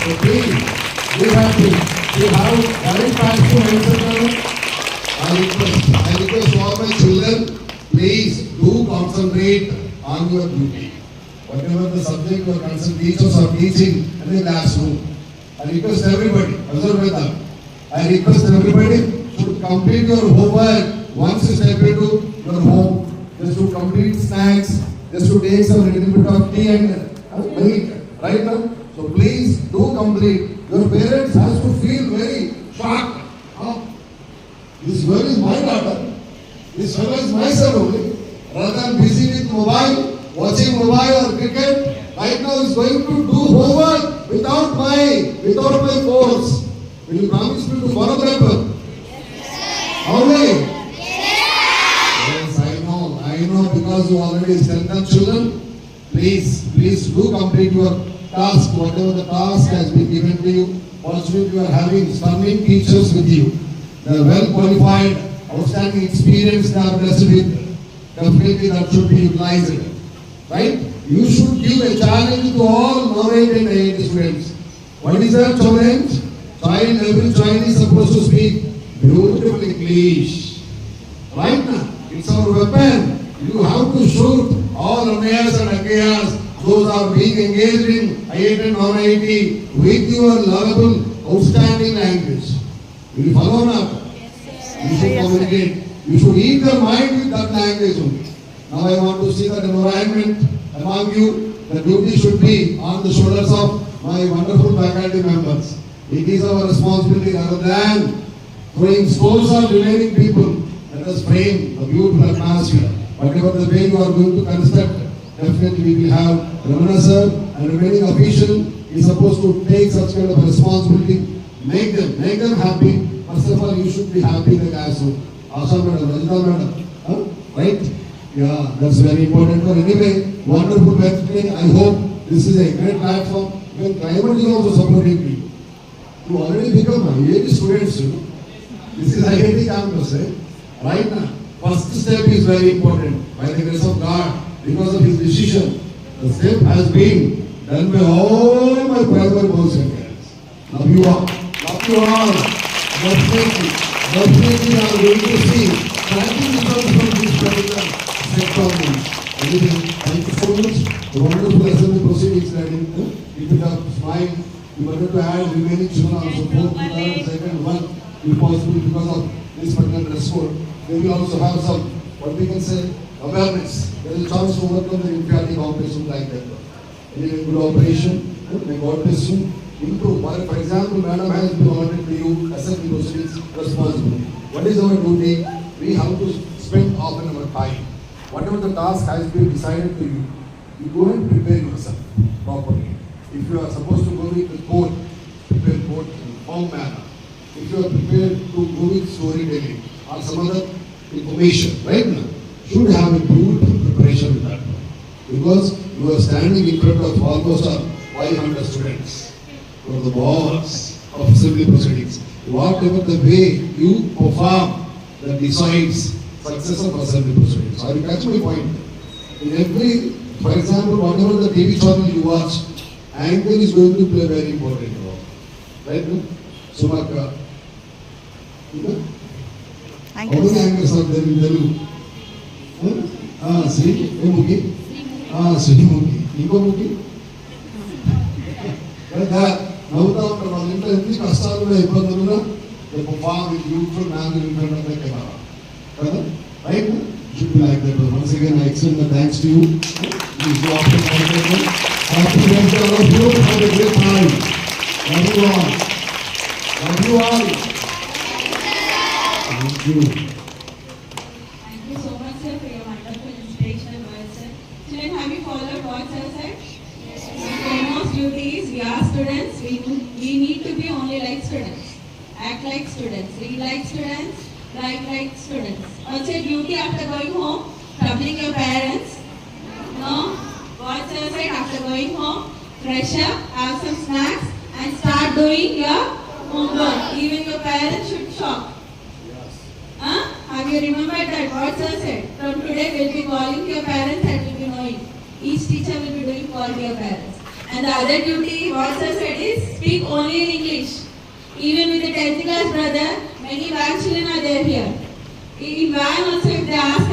So please, be happy. You have very passionate mindset. I request all my children, please do concentrate on your duty. Whatever the subject or concerned teachers are teaching in the classroom. I request everybody, observe with them. I request everybody to complete your homework once you step into your home. Just to complete snacks, just to take some little bit of tea and milk, right now. So please do complete. Your parents has to feel very shocked. This girl is my daughter. This fellow is my son only. Rather than busy with mobile, watching mobile or cricket, right now is going to do homework without my force. Will you promise me to follow that? How many? Yes, I know because you already strengthened children. Please do complete your task, whatever the task has been given to you. Fortunately, you are having stunning teachers with you. They are well qualified, outstanding experience they are blessed with. Definitely that should be utilized. Right? You should give a challenge to all non-8 and 8 students. What is that challenge? Every child is supposed to speak beautiful English. Right now, it's our weapon. You have to shoot all Amayas and Akayas, those are being engaged in IIT and non-IIT with your lovable, outstanding language. Will you follow now? You should communicate. You should eat their mind with that language only. Now I want to see that environment among you. The duty should be on the shoulders of my wonderful faculty members. It is our responsibility rather than throwing stones on remaining people. Let us frame a beautiful atmosphere. Whatever the way you are going to construct, definitely we will have Ramana sir and remaining official is supposed to take such kind of responsibility. Make them happy. First of all, you should be happy in the classroom. Asha madam, Rajita madam, right? Yeah, that's very important. But anyway, wonderful birthday. I hope this is a great platform. Even climate is also supporting me. You already become IIT students. This is IIT campus, right now. First step is very important. By the grace of God, because of his decision, the step has been done by all my primary boys and girls. Love you all. Love you all. Definitely I am going to see practical results from this particular sector. Thank you so much. The wonderful assembly proceedings that keep it up, smile. We wanted to add remaining children also, both third, second, one, if possible, because of this particular dress code. They will also have some, what we can say, awareness. There is a chance to overcome the inferiority competition like that. Anyway, good operation. May God bless you. Improve. For example, Madam has been allotted to you assembly proceedings responsibility. What is our duty? We have to spend half an hour time. Whatever the task has been decided to you, you go and prepare yourself properly. If you are supposed to go with the court, prepare court in form manner. If you are prepared to go with storytelling or some other information, right now, should have a beautiful preparation with that. Because you are standing in front of almost 500 students. For the boss of assembly proceedings. Whatever the way you perform that decides success of assembly proceedings. Are you catch my point? In every, for example, whatever the TV channel you watch, anchor is going to play very important role. Right? Sumaka. How many anchors are there in Telugu? See? Muki? Sri Muki. Inko Muki? Like that. నవ్వుతా ఉంటారు వాళ్ళ ఇంట్లో ఎన్ని కష్టాలు ఉన్నాయి ఇబ్బందులు ఉన్నా perform with beautiful manner in front of the camera. Brother, right? Should be like that. Once again, I extend the thanks to you. Please go after my happy birthday all of you. Have a great time. Love you all. Love you all. Thank you. Thank you so much, sir, for your wonderful inspirational words, sir. Children, have you followed what sir said? Foremost duty is we are students. We need to be only like students, act like students, read like students, write like students. What's your duty after going home? Troubling your parents? No. What sir said, after going home, fresh up, have some snacks, and start doing your homework. Even your parents should shock. Huh? Have you remembered that? What sir said? From today we'll be calling your parents and we'll be knowing. Each teacher will be doing call to your parents. And the other duty, what sir said is, speak only in English. Even with the 10th class brother, many van children are there here. In van also, if they ask